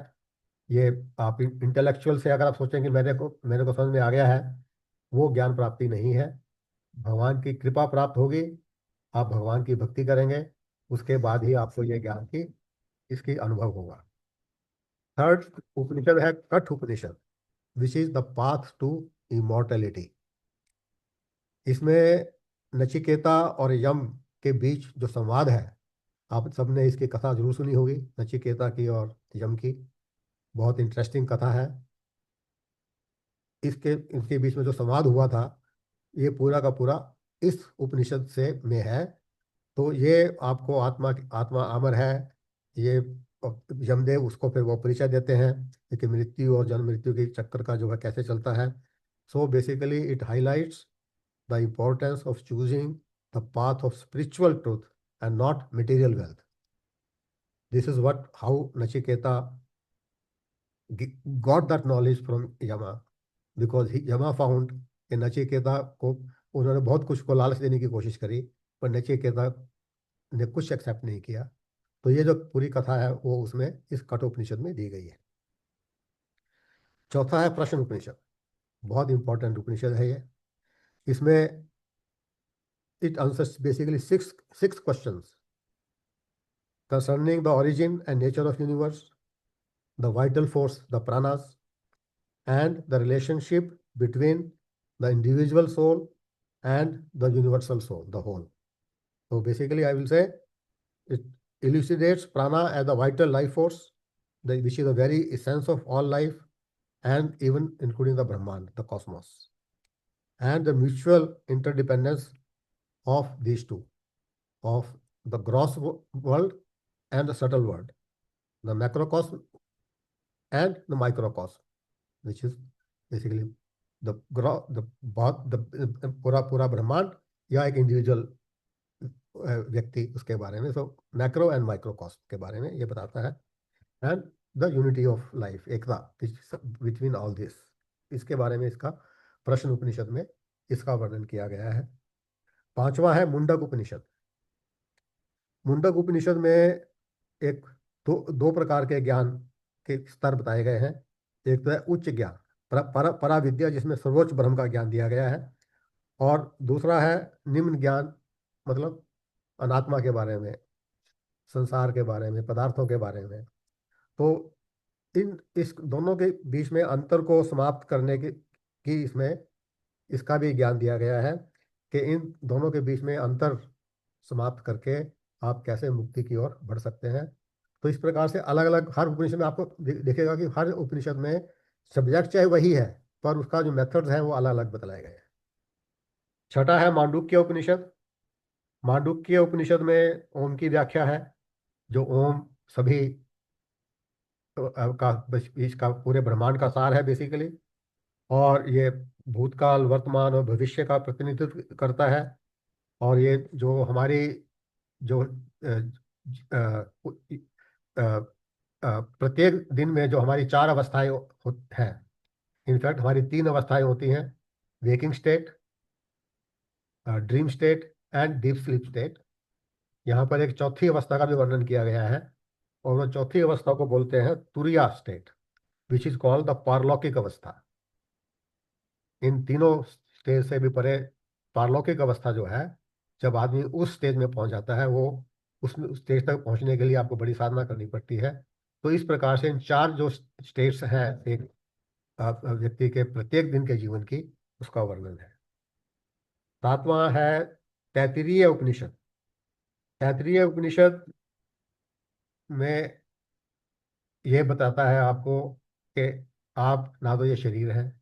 ये आप इंटेलेक्चुअल से अगर आप सोचें कि मेरे को समझ में आ गया है, वो ज्ञान प्राप्ति नहीं है। भगवान की कृपा प्राप्त होगी, आप भगवान की भक्ति करेंगे, उसके बाद ही आपको ये ज्ञान की इसकी अनुभव होगा। थर्ड उपनिषद है Katha Upanishad, which is the path to immortality. इसमें नचिकेता और यम के बीच जो संवाद है, आप सबने इसकी कथा जरूर सुनी होगी, नचिकेता की और यम की। बहुत इंटरेस्टिंग कथा है। इसके इनके बीच में जो संवाद हुआ था ये पूरा का पूरा इस उपनिषद से में है। तो ये आपको आत्मा आत्मा अमर है, ये यमदेव उसको फिर वो परिचय देते हैं कि मृत्यु और जन्म मृत्यु के चक्कर का जो है कैसे चलता है। So basically it highlights the importance of choosing the path of spiritual truth and not material wealth. This is what how Nachiketa got that knowledge from Yama, because Yama found कि नचिकेता को उन्होंने बहुत कुछ को लालच देने की कोशिश करी, पर नचिकेता ने कुछ एक्सेप्ट नहीं किया। तो ये जो पूरी कथा है वो उसमें इस कठोपनिषद में दी गई है। चौथा है प्रश्न उपनिषद, बहुत इंपॉर्टेंट उपनिषद है ये। इसमें it answers basically six questions concerning the origin and nature of universe, the vital force, the pranas, and the relationship between the individual soul and the universal soul, the whole. So basically, I will say it elucidates prana as the vital life force, which is the very essence of all life, and even including the Brahman, the cosmos, and the mutual interdependence of these two, of the gross world and the subtle world, the macrocosm and the microcosm, which is basically the पूरा ब्रह्मांड या एक individual व्यक्ति, उसके बारे में। सो macro and माइक्रोकॉस्म के बारे में ये बताता है, and the unity of life, Ekta between all this, इसके बारे में इसका प्रश्न उपनिषद में इसका वर्णन किया गया है। पांचवा है मुंडक उपनिषद। मुंडक उपनिषद में एक दो प्रकार के ज्ञान के स्तर बताए गए हैं। एक तो है उच्च ज्ञान, परा विद्या, जिसमें सर्वोच्च ब्रह्म का ज्ञान दिया गया है, और दूसरा है निम्न ज्ञान, मतलब अनात्मा के बारे में, संसार के बारे में, पदार्थों के बारे में। तो इस दोनों के बीच में अंतर को समाप्त करने की इसमें इसका भी ज्ञान दिया गया है कि इन दोनों के बीच में अंतर समाप्त करके आप कैसे मुक्ति की ओर बढ़ सकते हैं। तो इस प्रकार से अलग अलग हर उपनिषद में आपको दिखेगा कि हर उपनिषद में सब्जेक्ट चाहे वही है, पर उसका जो मेथड्स हैं वो अलग अलग बतलाए गए हैं। छठा है मांडुक्य उपनिषद। मांडुक्य उपनिषद में ओम की व्याख्या है, जो ओम सभी का इसका पूरे ब्रह्मांड का सार है बेसिकली, और ये भूतकाल, वर्तमान और भविष्य का प्रतिनिधित्व करता है। और ये जो हमारी जो प्रत्येक दिन में जो हमारी चार अवस्थाएं हैं, इनफैक्ट हमारी तीन अवस्थाएं होती हैं, waking state, dream state and deep sleep state. यहाँ पर एक चौथी अवस्था का भी वर्णन किया गया है, और वो चौथी अवस्था को बोलते हैं turiya state, which is called the पारलौकिक अवस्था। इन तीनों स्टेज से भी परे पारलौकिक अवस्था जो है, जब आदमी उस स्टेज में पहुंच जाता है, वो उस स्टेज तक पहुंचने के लिए आपको बड़ी साधना करनी पड़ती है। तो इस प्रकार से इन चार जो स्टेट्स हैं एक व्यक्ति के प्रत्येक दिन के जीवन की, उसका वर्णन है। सातवां है तैत्तिरीय उपनिषद। तैत्तिरीय उपनिषद में यह बताता है आपको कि आप ना तो ये शरीर है,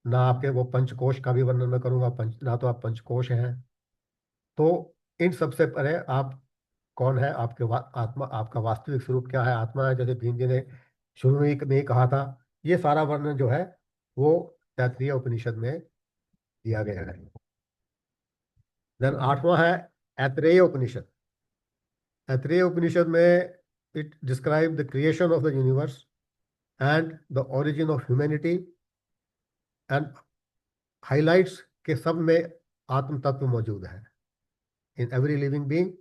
ना आपके वो पंचकोश का भी वर्णन मैं करूंगा, ना तो आप पंचकोश हैं। तो इन सबसे परे आप कौन है, आपके आत्मा, आपका वास्तविक स्वरूप क्या है, आत्मा है, जैसे भीम जी ने शुरू में ही कहा था। ये सारा वर्णन जो है वो तैत्तिरीय उपनिषद में दिया गया है। देन आठवां है ऐतरेय उपनिषद। ऐतरेय उपनिषद में it describe the creation of the universe and the origin of humanity, and highlights के सब में आत्म तत्व मौजूद है। In every living being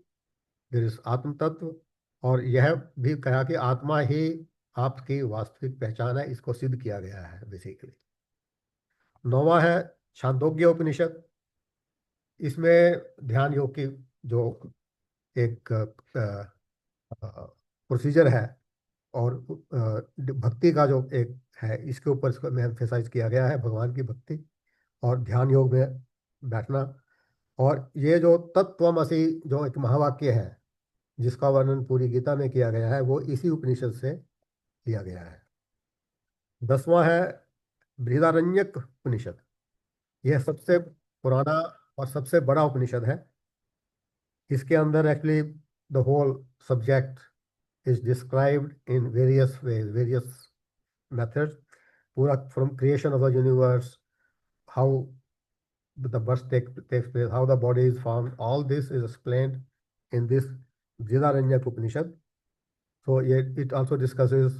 there is atma tattva, और यह भी कहा कि आत्मा ही आपकी वास्तविक पहचान है, इसको सिद्ध किया गया है बेसिकली। नौवां है छांदोग्य उपनिषद। इसमें ध्यान योग की जो एक प्रोसीजर है, और भक्ति का जो एक है, इसके ऊपर इसको में एम्फेसाइज किया गया है, भगवान की भक्ति और ध्यान योग में बैठना। और ये जो तत्त्वमसि जो एक महावाक्य है, जिसका वर्णन पूरी गीता में किया गया है, वो इसी उपनिषद से लिया गया है। 10वां है बृहदारण्यक उपनिषद। यह सबसे पुराना और सबसे बड़ा उपनिषद है। इसके अंदर actually the whole subject is described in various ways, various methods, पूरा from creation of the universe, how the birth takes place, how the body is formed, all this is explained in this Brihadaranyaka Upanishad. So it also discusses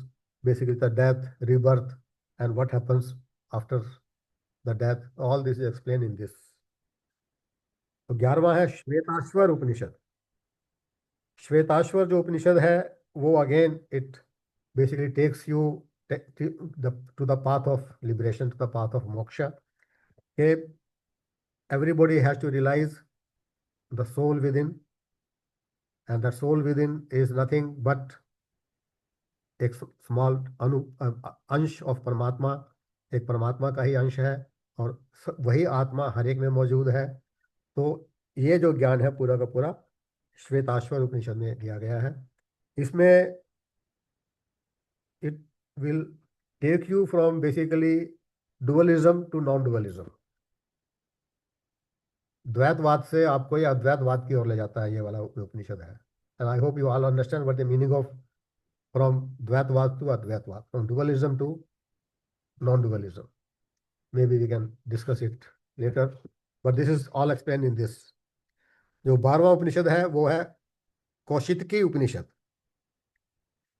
basically the death, rebirth, and what happens after the death. All this is explained in this. तो 11वां है श्वेताश्वर उपनिषद। श्वेताश्वर जो उपनिषद है वो again it basically takes you to the path of liberation, to the path of moksha. के everybody has to realize the soul within, and the soul within is nothing but एक small अंश of परमात्मा, एक परमात्मा का ही अंश है, और वही आत्मा हर एक में मौजूद है। तो ये जो ज्ञान है पूरा का पूरा श्वेताश्वर उपनिषद में दिया गया है। इसमें it will take you from basically dualism to non dualism. द्वैतवाद से आपको ये अद्वैतवाद की ओर ले जाता है, ये वाला उपनिषद है। And I hope you all understand what the meaning of from Dvaitwad to Advaitwad, from dualism to non-dualism. Maybe we can discuss it later, but this is all explained in this. जो 12वां उपनिषद है वो है कौशितकी उपनिषद।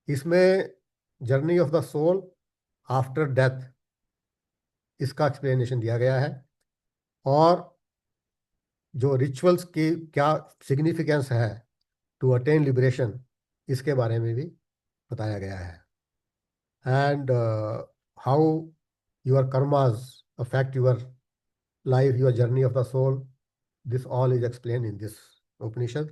इसमें journey of the soul after death, इसका explanation दिया गया है, और जो रिचुअल्स की क्या सिग्निफिकेंस है टू अटेन लिबरेशन, इसके बारे में भी बताया गया है। And how your karmas affect your life, your journey of the soul. This all is explained in this Upanishad.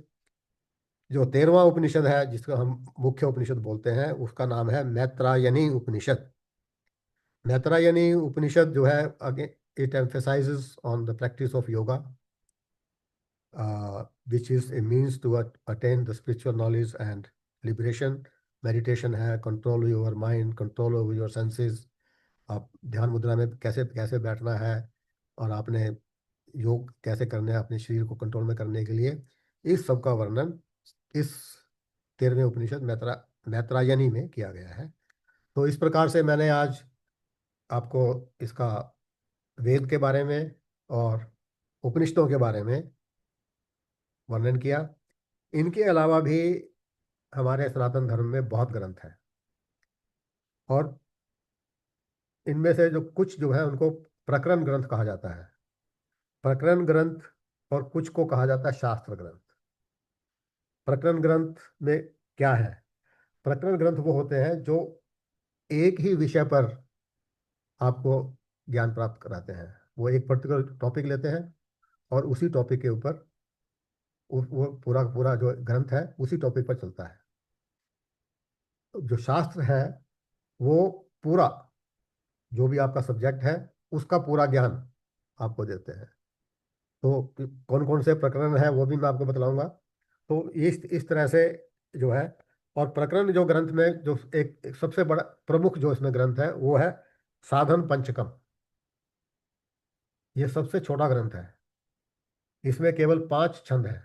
जो 13वां उपनिषद है जिसको हम मुख्य उपनिषद बोलते हैं, उसका नाम है मैत्रायनी उपनिषद। मैत्रायनी उपनिषद जो है again it emphasises on the practice of yoga, which is a means to attain the spiritual knowledge and liberation. Meditation है, control your mind, control over your senses, आप ध्यान मुद्रा में कैसे कैसे बैठना है, और आपने योग कैसे करना है अपने शरीर को कंट्रोल में करने के लिए, इस सब का वर्णन इस 13वें उपनिषद मैत्रायनी में किया गया है। तो इस प्रकार से मैंने आज आपको इसका वेद के बारे में और उपनिषदों के बारे में वर्णन किया। इनके अलावा भी हमारे सनातन धर्म में बहुत ग्रंथ हैं, और इनमें से जो कुछ जो है उनको प्रकरण ग्रंथ कहा जाता है। प्रकरण ग्रंथ, और कुछ को कहा जाता है शास्त्र ग्रंथ। प्रकरण ग्रंथ में क्या है? प्रकरण ग्रंथ वो होते हैं जो एक ही विषय पर आपको ज्ञान प्राप्त कराते हैं। वो एक पर्टिकुलर टॉपिक लेते हैं और उसी टॉपिक के ऊपर वो पूरा पूरा जो ग्रंथ है उसी टॉपिक पर चलता है। जो शास्त्र है वो पूरा जो भी आपका सब्जेक्ट है उसका पूरा ज्ञान आपको देते हैं। तो कौन कौन से प्रकरण है वो भी मैं आपको बतलाऊंगा। तो इस तरह से जो है, और प्रकरण जो ग्रंथ में जो एक सबसे बड़ा प्रमुख जो इसमें ग्रंथ है वो है साधन पंचकम। ये सबसे छोटा ग्रंथ है। इसमें केवल 5 छंद हैं,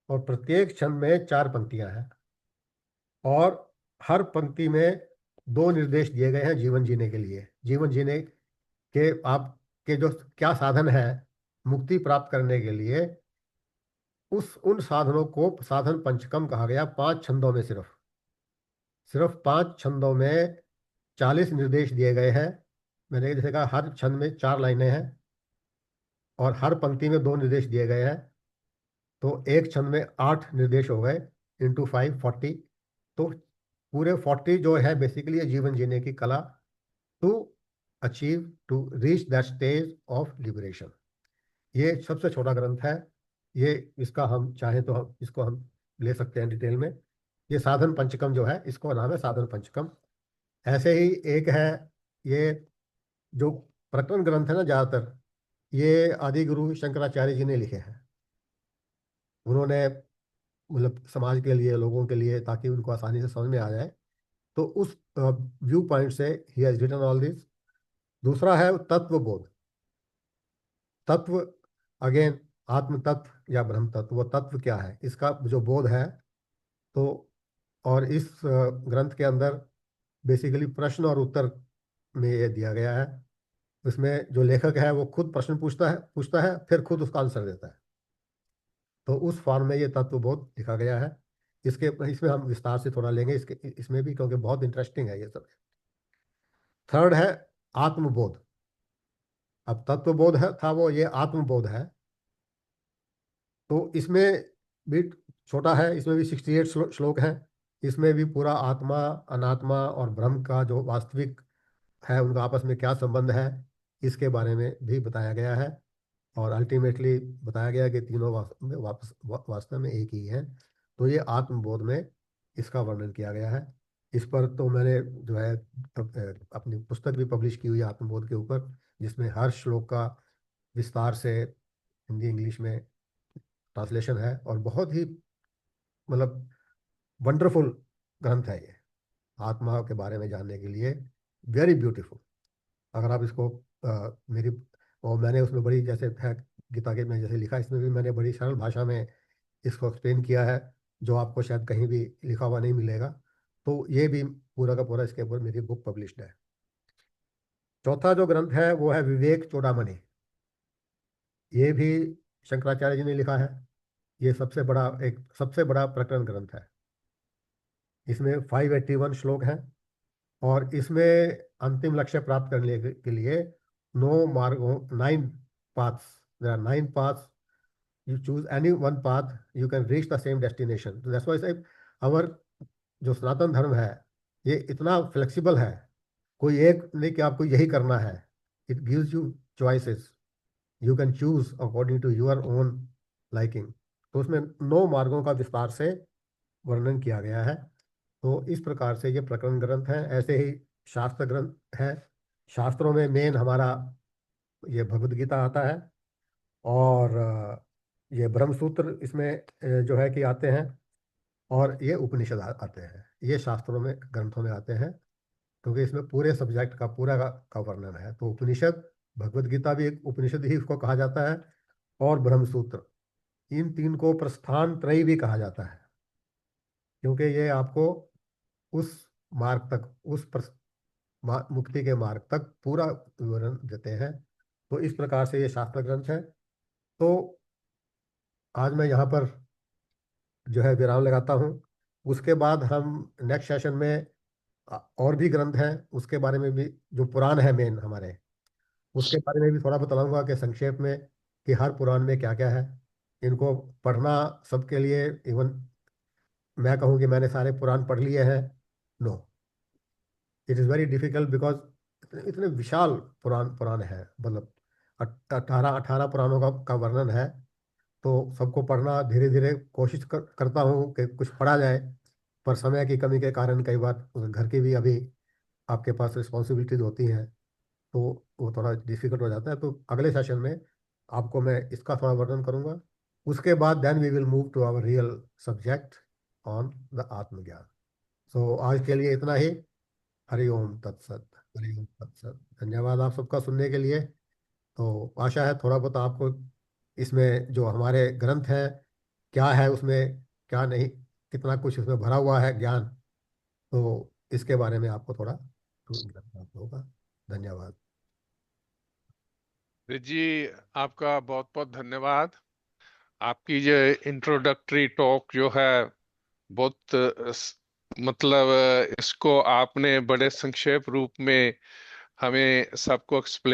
और प्रत्येक छंद में 4 पंक्तियां हैं, और हर पंक्ति में 2 निर्देश दिए गए हैं जीवन जीने के लिए। जीवन जीने के आपके जो क्या साधन है मुक्ति प्राप्त करने के लिए, उन साधनों को साधन पंचकम कहा गया। 5 छंदों में सिर्फ 5 छंदों में 40 निर्देश दिए गए हैं। मैंने जैसे कहा हर छंद में 4 लाइनें हैं, और हर पंक्ति में 2 निर्देश दिए गए हैं। तो एक छंद में 8 निर्देश हो गए, इंटू 5 40। तो पूरे 40 जो है बेसिकली ये जीवन जीने की कला, to achieve to reach that stage of liberation. ये सबसे छोटा ग्रंथ है। ये इसका हम चाहें तो इसको हम ले सकते हैं डिटेल में। ये साधन पंचकम जो है इसको नाम है साधन पंचकम। ऐसे ही एक है ये जो प्रकरण ग्रंथ है ना, ज़्यादातर ये आदि गुरु शंकराचार्य जी ने लिखे हैं। उन्होंने मतलब समाज के लिए, लोगों के लिए, ताकि उनको आसानी से समझ में आ जाए, तो उस व्यू पॉइंट से ही हैज रिटन ऑल दिस। दूसरा है तत्व बोध। तत्व अगेन आत्म तत्व या ब्रह्म तत्व, वो तत्व क्या है इसका जो बोध है। तो और इस ग्रंथ के अंदर बेसिकली प्रश्न और उत्तर में ये दिया गया है। उसमें जो लेखक है वो खुद प्रश्न पूछता है फिर खुद उसका आंसर देता है। तो उस फॉर्म में ये तत्वबोध लिखा गया है। इसके इसमें हम विस्तार से थोड़ा लेंगे इसके इसमें भी, क्योंकि बहुत इंटरेस्टिंग है ये सब। थर्ड है आत्मबोध। अब तत्वबोध है था वो, ये आत्मबोध है। तो इसमें भी छोटा है, इसमें भी 68 श्लोक हैं। इसमें भी पूरा आत्मा, अनात्मा और ब्रह्म का जो वास्तविक है उनका आपस में क्या संबंध है, इसके बारे में भी बताया गया है। और अल्टीमेटली बताया गया कि तीनों वास्तव में एक ही है। तो ये आत्मबोध में इसका वर्णन किया गया है। इस पर तो मैंने जो है अपनी पुस्तक भी पब्लिश की हुई है आत्मबोध के ऊपर, जिसमें हर श्लोक का विस्तार से हिंदी इंग्लिश में ट्रांसलेशन है। और बहुत ही मतलब वंडरफुल ग्रंथ है ये, आत्मा के बारे में जानने के लिए वेरी ब्यूटीफुल। अगर आप इसको मेरी, और मैंने उसमें बड़ी जैसे है गीता के में जैसे लिखा, इसमें भी मैंने बड़ी सरल भाषा में इसको एक्सप्लेन किया है, जो आपको शायद कहीं भी लिखा हुआ नहीं मिलेगा। तो ये भी पूरा का पूरा इसके ऊपर मेरी बुक पब्लिश्ड है। चौथा जो ग्रंथ है वो है विवेक चूड़ामणि। ये भी शंकराचार्य जी ने लिखा है। ये सबसे बड़ा प्रकरण ग्रंथ है। इसमें 581 श्लोक हैं। और इसमें अंतिम लक्ष्य प्राप्त करने के लिए 9 paths, there are 9 paths. You choose any one path, you can reach the same destination. तो दैट्स व्हाई अवर जो सनातन धर्म है ये इतना फ्लेक्सिबल है। कोई एक नहीं कि आपको यही करना है। It gives you choices, you can choose according to your own liking. तो उसमें 9 मार्गों का विस्तार से वर्णन किया गया है। तो इस प्रकार से ये प्रकरण ग्रंथ हैं। ऐसे ही शास्त्र ग्रंथ हैं। शास्त्रों में मेन हमारा ये भगवद गीता आता है। और ये ब्रह्म सूत्र इसमें जो है कि आते हैं। और ये उपनिषद आते हैं। ये शास्त्रों में ग्रंथों में आते हैं, क्योंकि इसमें पूरे सब्जेक्ट का पूरा का वर्णन है। तो उपनिषद, भगवद गीता भी एक उपनिषद ही उसको कहा जाता है। और ब्रह्म सूत्र, इन तीन को प्रस्थान त्रयी भी कहा जाता है, क्योंकि ये आपको उस मार्ग तक, मुक्ति के मार्ग तक पूरा विवरण देते हैं। तो इस प्रकार से ये शास्त्र ग्रंथ है। तो आज मैं यहाँ पर जो है विराम लगाता हूँ। उसके बाद हम नेक्स्ट सेशन में और भी ग्रंथ हैं उसके बारे में भी, जो पुराण है मेन हमारे, उसके बारे में भी थोड़ा बताऊंगा कि संक्षेप में कि हर पुराण में क्या क्या है। इनको पढ़ना सबके लिए, इवन मैं कहूँ कि मैंने सारे पुराण पढ़ लिए हैं, no, it is very difficult, because इतने विशाल पुराण पुराण है। मतलब 18 पुराणों का वर्णन है। तो सबको पढ़ना धीरे धीरे कोशिश करता हूँ कि कुछ पढ़ा जाए। पर समय की कमी के कारण कई बार घर की भी अभी आपके पास रिस्पॉन्सिबिलिटीज होती हैं, तो वो थोड़ा डिफिकल्ट हो जाता है। तो अगले सेशन में आपको मैं इसका थोड़ा वर्णन करूंगा। उसके बाद then we will move to our real subject on the atmagyan. So आज के लिए इतना ही। हरि ओम तत्सत। हरि ओम तत्सत। धन्यवाद आप सबका सुनने के लिए। तो आशा है थोड़ा बहुत आपको इसमें जो हमारे ग्रंथ हैं क्या है उसमें, क्या नहीं, कितना कुछ उसमें भरा हुआ है ज्ञान, तो इसके बारे में आपको थोड़ा ज्ञान प्राप्त होगा। धन्यवाद। जी, आपका बहुत बहुत धन्यवाद। आपकी जो इंट्रोडक्टरी टॉक जो है, बहुत मतलब इसको आपने बड़े संक्षेप रूप में हमें सबको एक्सप्लेन